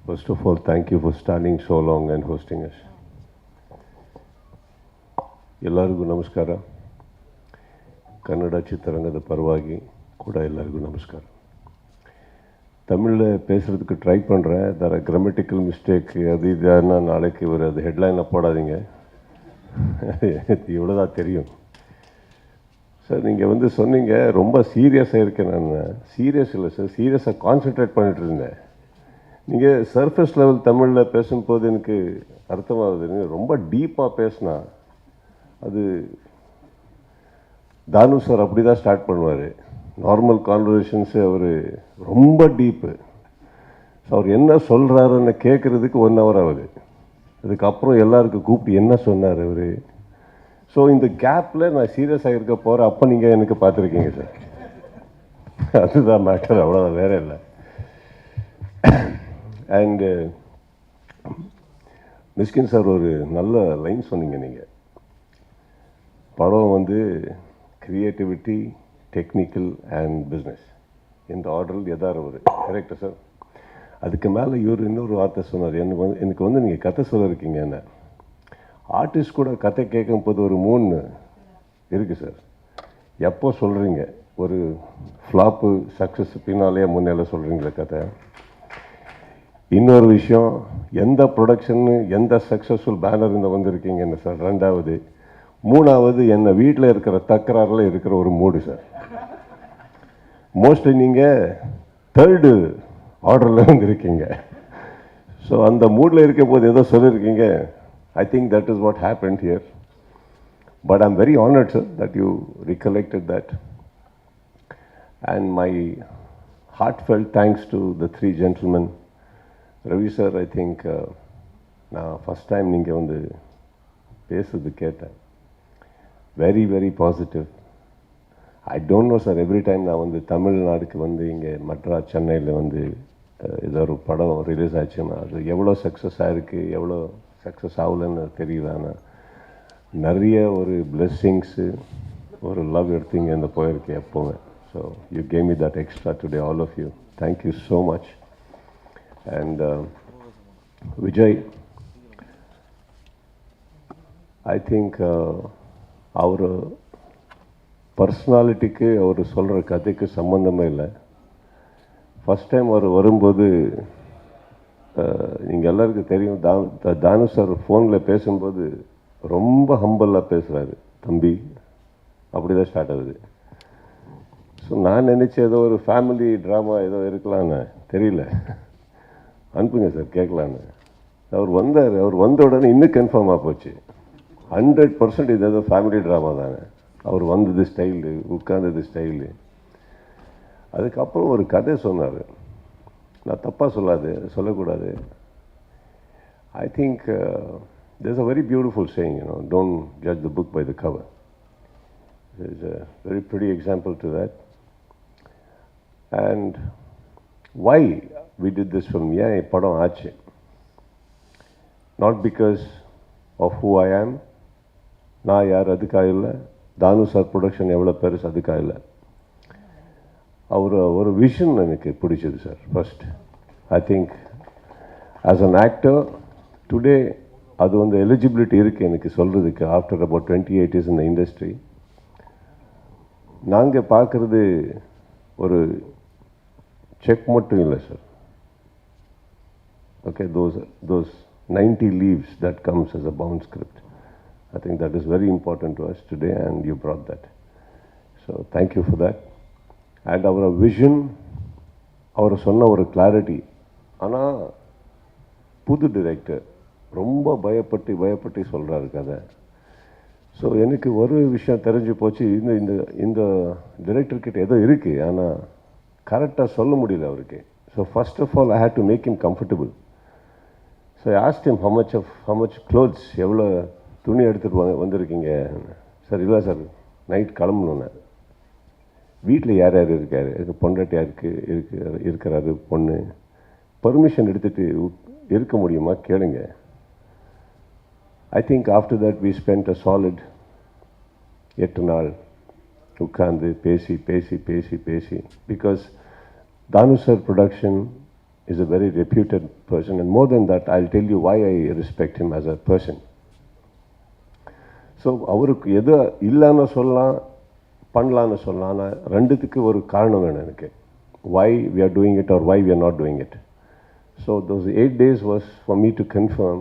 First of all, thank you for standing so long and hosting us. ಎಲ್ಲರಿಗೂ ನಮಸ್ಕಾರ. ಕನ್ನಡ ಚಿತ್ರರಂಗದ ಪರವಾಗಿ ಕೂಡ ಎಲ್ಲರಿಗೂ ನಮಸ್ಕಾರ. தமிழில் பேசுகிறதுக்கு ட்ரை பண்ணுறேன். தர கிராமட்டிக்கல் மிஸ்டேக் அது இதுனா நாளைக்கு ஒரு அது ஹெட்லைனை போடாதீங்க. இவ்வளோ தான் தெரியும். சார் நீங்கள் சொன்னீங்க ரொம்ப சீரியஸாக இருக்கேன். நான் சீரியஸ் இல்லை சார், சீரியஸாக கான்சென்ட்ரேட் பண்ணிகிட்டு இருந்தேன். நீங்கள் சர்ஃபேஸ் லெவல் தமிழில் பேசும்போது எனக்கு அர்த்தமாகுது. ரொம்ப டீப்பாக பேசினா அது தானு சார் அப்படி தான் ஸ்டார்ட் பண்ணுவார். நார்மல் கான்வர்சேஷன்ஸு அவர் ரொம்ப டீப்பு. ஸோ அவர் என்ன சொல்கிறாருன்னு கேட்குறதுக்கு 1 hour ஆகுது. அதுக்கப்புறம் எல்லாருக்கும் கூப்பிட்டு என்ன சொன்னார் அவர். ஸோ இந்த கேப்பில் நான் சீரியஸாக இருக்க போகிறேன். அப்போ நீங்கள் எனக்கு பார்த்துருக்கீங்க சார். அதுதான் மேட்டர், அவ்வளோதான், வேற இல்லை. அண்டு மிஸ்கின் சார் ஒரு நல்ல லைன் சொன்னீங்க. நீங்கள் படம் கிரியேட்டிவிட்டி, டெக்னிக்கல் அண்ட் பிஸ்னஸ் இந்த ஆர்டரில் எதார் ஒரு கரெக்டாக சார். அதுக்கு மேலே இவர் இன்னொரு வார்த்தை சொன்னார். எனக்கு நீங்கள் கதை சொல்லியிருக்கீங்க. என்ன ஆர்டிஸ்ட் கூட கதை கேட்கும் போது ஒரு 3 இருக்குது சார். எப்போ சொல்கிறீங்க ஒரு ஃப்ளாப்பு சக்ஸஸ் பின்னாலே முன்னாலே சொல்கிறீங்களே கதை. இன்னொரு விஷயம், எந்த ப்ரொடக்ஷன்னு எந்த சக்ஸஸ்ஃபுல் பேனர் இந்த வந்திருக்கீங்கன்னு சார். 2வது 3வது என்ன வீட்டில் இருக்கிற தக்கராறில் இருக்கிற ஒரு மூடு சார். மோஸ்ட்லி நீங்கள் 3rd ஆர்டரில் வந்திருக்கீங்க. ஸோ அந்த மூடில் இருக்கும் போது ஏதோ சொல்லியிருக்கீங்க. I think that is what happened here. But I am very honoured sir that you recollected that. And my heartfelt thanks to the 3 gentlemen. Ravi sir, I think நான் ஃபஸ்ட் டைம் நீங்கள் பேசுறது கேட்டேன். Very very positive. I don't know sir, every time நான் தமிழ்நாடுக்கு இங்கே மெட்ராஸ் சென்னையில் ஏதோ ஒரு படம் ரிலீஸ் ஆச்சுன்னா அது எவ்வளோ சக்ஸஸ் ஆகிருக்கு, எவ்வளோ சக்ஸஸ் ஆகலன்னு தெரியல. ஆனால் நிறைய ஒரு பிளெஸ்ஸிங்ஸு, ஒரு லவ் எடுத்தீங்க இந்த போயிருக்கு எப்போவுமே. So you gave me that extra today, all of you. Thank you so much. And Vijay, I think our பர்சனாலிட்டிக்கு அவர் சொல்கிற கதைக்கு சம்மந்தமே இல்லை. ஃபஸ்ட் டைம் அவர் வரும்போது நீங்கள் எல்லாருக்கும் தெரியும், தானு சார் ஃபோனில் பேசும்போது ரொம்ப ஹம்பலாக பேசுகிறாரு. தம்பி அப்படி தான் ஸ்டார்ட் ஆகுது. ஸோ நான் நினச்சேன் ஏதோ ஒரு ஃபேமிலி ட்ராமா ஏதோ இருக்கலான்னு, தெரியல. அனுப்புங்க சார் கேட்கலான்னு. அவர் வந்தார். அவர் வந்த உடனே இன்னும் கன்ஃபார்மாக போச்சு. 100% இது ஏதோ ஃபேமிலி ட்ராமா தானே. அவர் வந்தது ஸ்டைலு, உட்கார்ந்தது ஸ்டைலு. அதுக்கப்புறம் ஒரு கதை சொன்னார். நான் தப்பாக சொல்லக்கூடாது. I think there's a very beautiful saying, don't judge the book by the cover. There's a very pretty example to that. And why we did this film? ஏன் படம் ஆச்சு? Not because of who I am. நான் யார் அதுக்காக இல்லை. தானு sir production எவ்வளோ பெருசு அதுக்காக இல்லை. ஒரு விஷன் எனக்கு பிடிச்சது sir. First I think as an actor today அது எலிஜிபிலிட்டி இருக்குது எனக்கு சொல்கிறதுக்கு. After about 28 years in the industry, நாங்கள் பார்க்குறது ஒரு செக் மட்டும் இல்லை sir. Okay, those 90 leaves that comes as a bound script. I think that is very important to us today, and you brought that. So thank you for that. And our vision, அவர் சொன்ன ஒரு clarity. ஆனால் புது director ரொம்ப பயப்பட்டு சொல்கிறாரு கதை. So எனக்கு ஒரு விஷயம் தெரிஞ்சு போச்சு. இந்த டிரெக்டர்கிட்ட ஏதோ இருக்குது, ஆனால் கரெக்டாக சொல்ல முடியல அவருக்கு. So first of all I had to make him comfortable. So I asked him how much clothes, எவ்வளோ துணி எடுத்துகிட்டு வந்திருக்கீங்க சார். இல்லை சார், நைட் கிளம்பணுன்னு. வீட்டில் யார் யார் இருக்கார்? பொண்டாட்டி யாருக்கு இருக்கிறாரு, பொண்ணு. பர்மிஷன் எடுத்துகிட்டு இருக்க முடியுமா கேளுங்க. I think after that we spent a solid 8 நாள் உட்கார்ந்து பேசி because Thanu sir production is a very reputed person, and more than that, I'll tell you why I respect him as a person. So அவருக்கு எது இல்லைன்னு சொல்லலாம், பண்ணலான்னு சொல்லலாம், ஆனால் ரெண்டுத்துக்கு ஒரு காரணம் வேணும் எனக்கு. Why we are doing it or why we are not doing it. So those 8 days was for me to confirm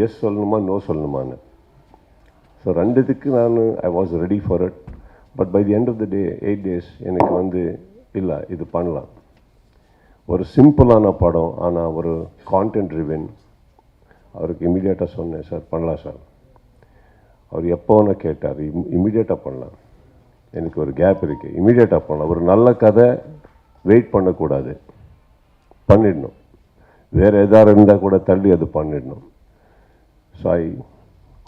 yes சொல்லணுமா no சொல்லணுமான்னு. ஸோ ரெண்டுத்துக்கு நான் I was ready for it. But by the end of the day 8 days எனக்கு இல்லை இது பண்ணலாம். ஒரு சிம்பிளான படம், ஆனால் ஒரு கான்டென்ட் ட்ரிவன். அவருக்கு இமீடியட்டாக சொன்னேன், சார் பண்ணலாம் சார். அவர் எப்போன்னு கேட்டார், இமீடியட்டாக பண்ணலாம், எனக்கு ஒரு கேப் இருக்குது, இமீடியட்டாக பண்ணலாம். ஒரு நல்ல கதை வெயிட் பண்ணக்கூடாது, பண்ணிடணும். வேறு எதாவது இருந்தால் கூட தள்ளி அது பண்ணிடணும். So I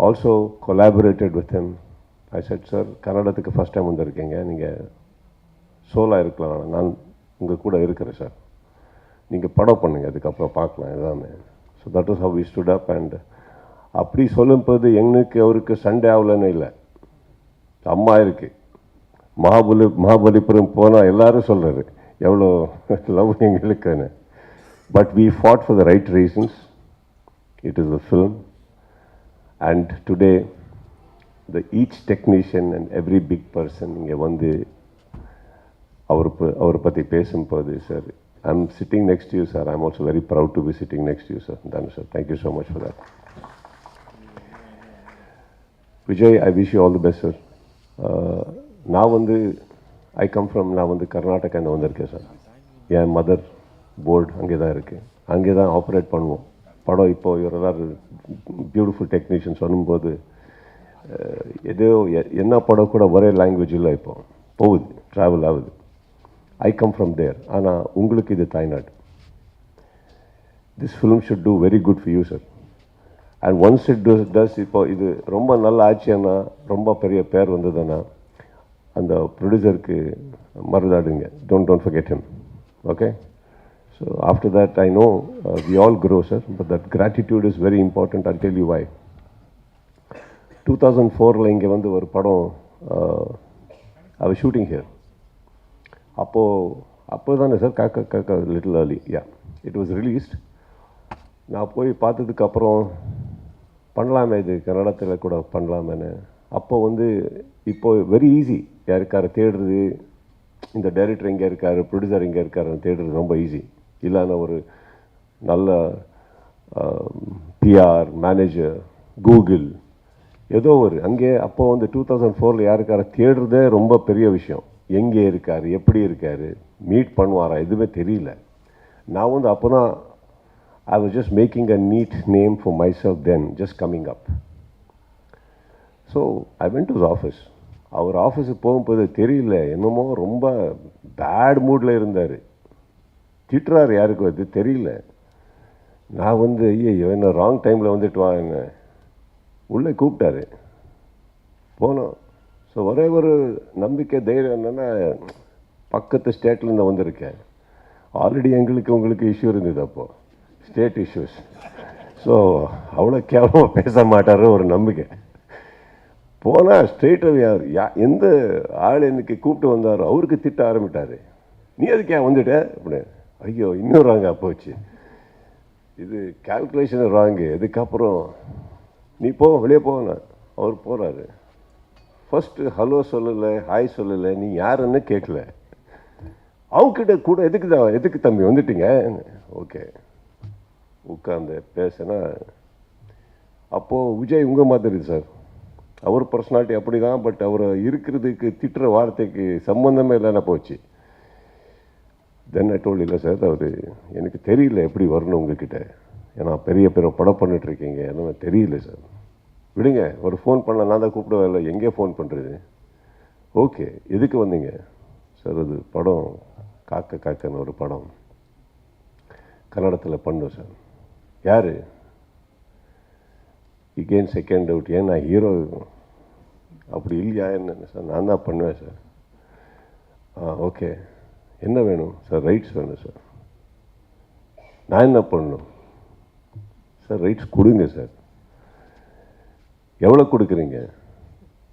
also collaborated with him. I said, sir கன்னடத்துக்கு ஃபஸ்ட் டைம் வந்திருக்கீங்க, நீங்கள் சோலாக இருக்கலாம், நான் உங்கள் கூட இருக்கிறேன் சார், நீங்கள் படம் பண்ணுங்கள், அதுக்கப்புறம் பார்க்கலாம் எல்லாமே. So that is how we stood up. And அப்படி சொல்லும்போது எங்களுக்கு அவருக்கு சண்டே ஆகலன்னு இல்லை, அம்மா இருக்குது. மகாபலிபுரம் போனால் எல்லாரும் சொல்கிறாரு எவ்வளோ லவ் எங்களுக்குன்னு. But we fought for the right reasons. It is a film. And today each technician and every big person இங்கே அவரை பற்றி பேசும்போது, sir I'm sitting next to you, sir. I'm also very proud to be sitting next to you, sir. Danu, sir. Thank you so much for that. Vijay, I wish you all the best, sir. I come from Karnataka and வந்திருக்கேன் sir. என் mother board அங்கே தான் இருக்குது, அங்கே தான் operate பண்ணுவோம் படம். இப்போ இவரெல்லாம் பியூட்டிஃபுல் டெக்னீஷியன் சொல்லும்போது ஏதோ என்ன படம் கூட ஒரே லாங்குவேஜ் இல்லை, இப்போ போகுது, ட்ராவல் ஆகுது. I come from there. ஆனால் உங்களுக்கு இது தாய்நாடு. This film should do very good for you, sir. And once it does, இப்போ இது ரொம்ப நல்ல ஆட்சியானா, ரொம்ப பெரிய பேர் வந்ததுன்னா, அந்த ப்ரொடியூசருக்கு மருதாடுங்க. Don't forget him. Okay? So after that, I know we all grow, sir. But that gratitude is very important. I'll tell you why. 2004 இங்கே ஒரு படம், I was shooting here. அப்போ தானே சார் காக்கா little early, yeah, it was released. நான் போய் பார்த்ததுக்கப்புறம் பண்ணலாமே, இது கன்னடத்தில் கூட பண்ணலாமேன்னு. அப்போ இப்போ வெரி ஈஸி, யாருக்கார தேடுறது, இந்த டைரக்டர் எங்கே இருக்கார், ப்ரொடியூசர் எங்கே இருக்காருன்னு தேடுறது ரொம்ப ஈஸி. இல்லைன்னா ஒரு நல்ல பிஆர் மேனேஜர், கூகுள், ஏதோ ஒரு அங்கே அப்போ 2004 யாருக்கார தேடுறதே ரொம்ப பெரிய விஷயம். எங்கே இருக்கார், எப்படி இருக்கார், மீட் பண்ணுவாரா, எதுவுமே தெரியல. நான் அப்போ தான் I was just making a neat name for myself, then just coming up. So I went to office. அவர் ஆஃபீஸுக்கு போகும்போது தெரியல, என்னமோ ரொம்ப பேட் மூடில் இருந்தார். திட்டுறாரு, யாருக்கு அது தெரியல. நான் ஐயோ என்ன ராங் டைமில் வந்துட்டு வா, என்ன உள்ளே கூப்பிட்டாரு, போனோம். ஸோ ஒரே ஒரு நம்பிக்கை, தைரியம் என்னென்னா, பக்கத்து ஸ்டேட்லேருந்து வந்திருக்கேன். ஆல்ரெடி உங்களுக்கு இஷ்யூ இருந்தது அப்போது, ஸ்டேட் இஷ்யூஸ். ஸோ அவ்வளோ கேவலமாக பேச மாட்டார், ஒரு நம்பிக்கை. போனால் ஸ்ட்ரெயிட்டாக எந்த ஆள் எனக்கு கூப்பிட்டு வந்தாரோ அவருக்கு திட்ட ஆரம்பிட்டார். நீ அதுக்கு ஏன் வந்துட்ட அப்படின்னு. ஐயோ இன்னும் ராங்கா போச்சு, இது கால்குலேஷன் ராங்கு. அதுக்கப்புறம் நீ போ, வெளியே போன. அவர் போகிறாரு. ஃபஸ்ட்டு ஹலோ சொல்லலை, ஹாய் சொல்லலை, நீ யாருன்னு கேட்கல. அவங்கக்கிட்ட கூட எதுக்கு தம்பி வந்துட்டீங்க, ஓகே உட்காந்து பேசினா. அப்போது விஜய் உங்கள் மாதிரி சார், அவர் பர்சனாலிட்டி அப்படி தான். பட் அவர் இருக்கிறதுக்கு திட்டுற வார்த்தைக்கு சம்மந்தமே இல்லைன்னா போச்சு. தென் ஐ டோல்ட், இல்லை சார், அவர் எனக்கு தெரியல எப்படி வரணும் உங்ககிட்ட, ஏன்னா பெரிய படம் பண்ணிட்டுருக்கீங்க, எதுவும் தெரியல சார், விடுங்க. ஒரு ஃபோன் பண்ண நான் தான் கூப்பிடவே இல்லை, எங்கே ஃபோன் பண்ணுறது. ஓகே எதுக்கு வந்தீங்க சார்? அது படம் காக்கன்னு ஒரு படம் கன்னடத்தில் பண்ணோம் சார். யார்? இகெயின் செகண்ட் அவுட். ஏன் நான் ஹீரோ அப்படி இல்லையா என்ன சார்? நான் தான் பண்ணுவேன் சார். ஓகே என்ன வேணும் சார்? ரைட்ஸ் வேணும் சார். நான் என்ன பண்ணணும் சார்? ரைட்ஸ் கொடுங்க சார். எவ்வளோ கொடுக்குறீங்க?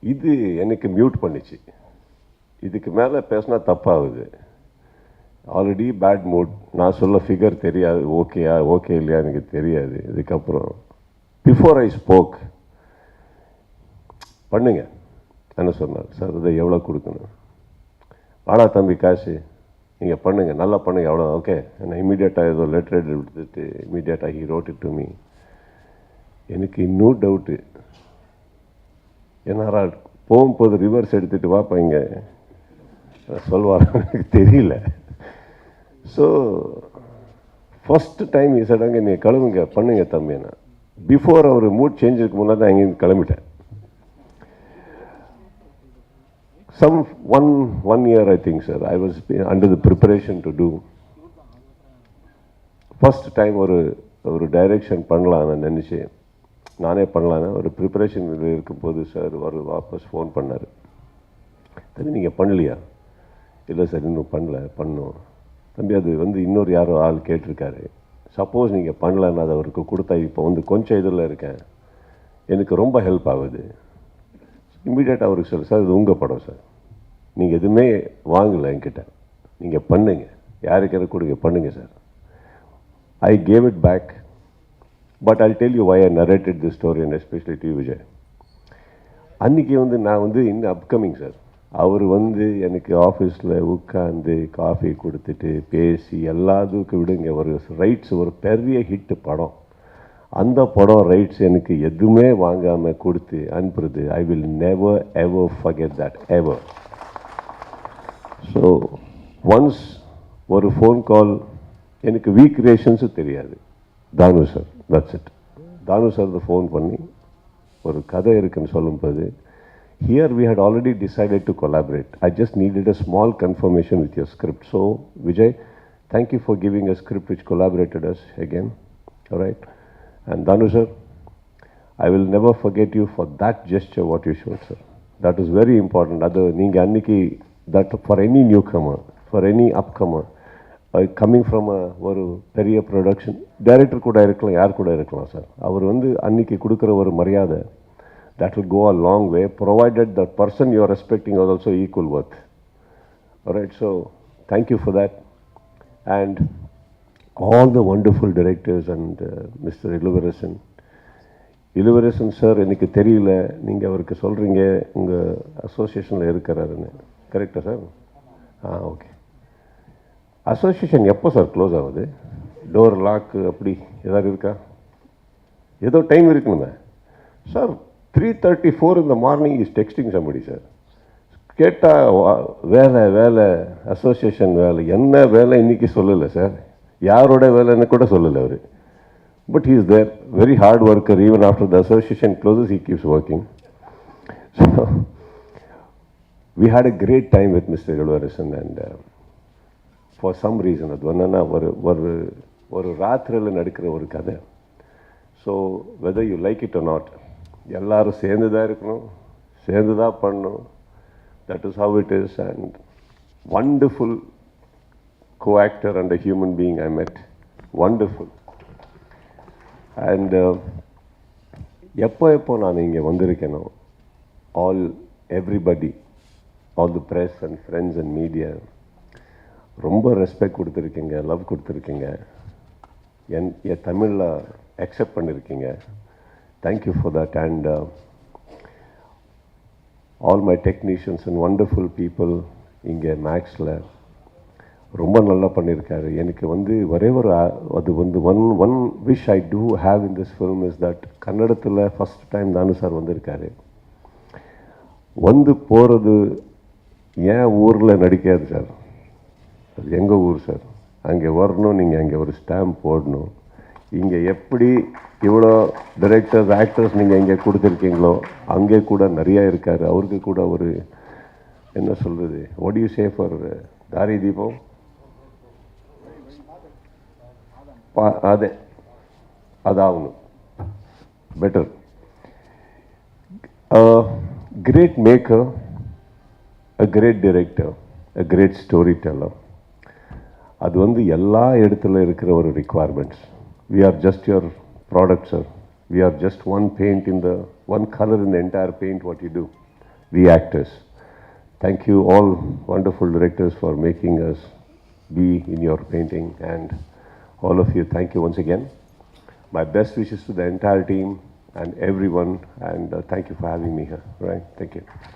இது எனக்கு மியூட் பண்ணிச்சு. இதுக்கு மேலே பேசினா தப்பாகுது. Already bad mood. நான் சொல்ல ஃபிகர் தெரியாது, ஓகேயா ஓகே இல்லையா எனக்கு தெரியாது. இதுக்கப்புறம் பிஃபோர் ஐ ஸ்போக் பண்ணுங்க என்ன சொன்னார் சார், இதை எவ்வளோ கொடுக்கணும், வாடா தம்பி காசு நீங்கள் பண்ணுங்கள், நல்லா பண்ணுங்கள், எவ்வளோ ஓகே. நான் இமீடியட்டாக ஏதோ லெட்டர் எடுத்துட்டு இமீடியட்டாக he wrote it to me. எனக்கு இன்னும் டவுட்டு, ஏன்னா போகும்போது ரிவர்ஸ் எடுத்துகிட்டு வாப்பா இங்கே சொல்வார் எனக்கு தெரியல. ஸோ ஃபஸ்ட்டு டைம் சடங்க நீ கிளம்புங்க பண்ணுங்க தம்பினா, பிஃபோர் அவர் மூட் சேஞ்சுக்கு முன்னாடி நான் இங்கேருந்து கிளம்பிட்டேன். Some one year I think sir, I was under the preparation to do. First time ஒரு டைரக்ஷன் பண்ணலான்னு நினச்சி நானே பண்ணலான்னு ஒரு ப்ரிப்பரேஷன் இருக்கும்போது சார் வாபஸ் ஃபோன் பண்ணார். தம்பி நீங்கள் பண்ணலையா? இல்லை சார் இன்னும் பண்ணோம் தம்பி, அது இன்னொரு யாரோ ஆள் கேட்டிருக்காரு, சப்போஸ் நீங்கள் பண்ணலன்னு அதை அவருக்கு கொடுத்தா இப்போ கொஞ்சம் இதில் இருக்கேன், எனக்கு ரொம்ப ஹெல்ப் ஆகுது. இம்மிடியேட்டாக அவருக்கு சொல்லு சார் இது உங்கள் படம் சார், நீங்கள் எதுவுமே வாங்கலை என்கிட்ட, நீங்கள் பண்ணுங்க, யாருக்கு எனக்கு கொடுங்க பண்ணுங்க sir. I gave it back. But I'll tell you why I narrated this story and especially to you Vijay. அன்றைக்கி நான் இன்னும் அப்கமிங் சார், அவர் எனக்கு ஆஃபீஸில் உட்காந்து காஃபி கொடுத்துட்டு பேசி எல்லாத்துக்கும் விடுங்க, ஒரு ரைட்ஸ் ஒரு பெரிய ஹிட்டு படம், அந்த படம் ரைட்ஸ் எனக்கு எதுவுமே வாங்காமல் கொடுத்து அனுப்புறது, I will never ever forget that ever. So once ஒரு ஃபோன் கால், எனக்கு வீக் ரிலேஷன்ஸும் தெரியாது, தானு sir, that's it. Thanu sir phone பண்ணி ஒரு கதை இருக்குன்னு சொல்லும்போது, here we had already decided to collaborate. I just needed a small confirmation with your script. So Vijay, thank you for giving a script which collaborated us again. All right. And Danu sir, I will never forget you for that gesture what you showed sir. That is very important. Adu neenga anniki that for any newcomer, for any upcomer coming from a ஒரு பெரிய production director கூட இருக்கலாம், யார் கூட இருக்கலாம் sir, அவர் அன்னைக்கு கொடுக்குற ஒரு மரியாதை, that will go a long way, provided the person you are respecting is also equal worth. All right, so thank you for that. And all the wonderful directors and Mr. Iluvarasan sir, எனக்கு தெரியல நீங்கள் அவருக்கு சொல்கிறீங்க உங்கள் அசோசியேஷனில் இருக்கிறாருன்னு, கரெக்டா sir? Okay. Association எப்போ sir close ஆகுது? டோர் லாக்கு அப்படி ஏதாவது இருக்கா? ஏதோ டைம் இருக்கணுமே sir. 3:34 in the morning is texting somebody sir. கேட்டால் வேலை அசோசியேஷன் வேலை, என்ன வேலை இன்றைக்கி சொல்லலை சார், யாரோட வேலைன்னு கூட சொல்லலை அவர். But he is there, very hard worker, even after the association closes he keeps working. So we had a great time with Mr. Iluvarasan and for some reason அது ஒரு ராத்திரியில் நடக்கிற ஒரு கதை. So whether you like it or not, எல்லாரும் சேர்ந்து தான் இருக்கணும், சேர்ந்து தான் பண்ணணும். That is how it is. And wonderful co-actor and a human being I met. Wonderful. And எப்போ நான் இங்கே வந்திருக்கேனோ, everybody, all the press and friends and media ரொம்ப ரெஸ்பெக்ட் கொடுத்துருக்கீங்க, லவ் கொடுத்துருக்கீங்க, என் தமிழில் அக்செப்ட் பண்ணியிருக்கீங்க. Thank you for that. And all my technicians and wonderful people இங்கே மேக்ஸில் ரொம்ப நல்லா பண்ணியிருக்காரு. எனக்கு whatever அது one wish I do have in this film is that கன்னடத்தில் ஃபஸ்ட் டைம் தானு சார் வந்திருக்காரு. போகிறது ஏன் ஊரில் நடிக்காது சார், அது எங்கள் ஊர் சார், அங்கே வரணும், நீங்கள் அங்கே ஒரு ஸ்டாம்ப் போடணும். இங்கே எப்படி இவ்வளோ டைரக்டர்ஸ் ஆக்டர்ஸ் நீங்கள் இங்கே கொடுத்துருக்கீங்களோ அங்கே கூட நிறையா இருக்கார். அவருக்கு கூட ஒரு என்ன சொல்கிறது, வாட் யூ சே ஃபார் தாரி தீபம், அதாகணும் better. Great maker, a great director, a great storyteller. அது எல்லா இடத்துல இருக்கிற ஒரு requirements. We are just your product, sir. We are just one paint in the, one color in the entire paint what you do, we actors. Thank you all wonderful directors for making us be in your painting. And all of you, thank you once again. My best wishes to the entire team and everyone, and thank you for having me here. Right? Thank you.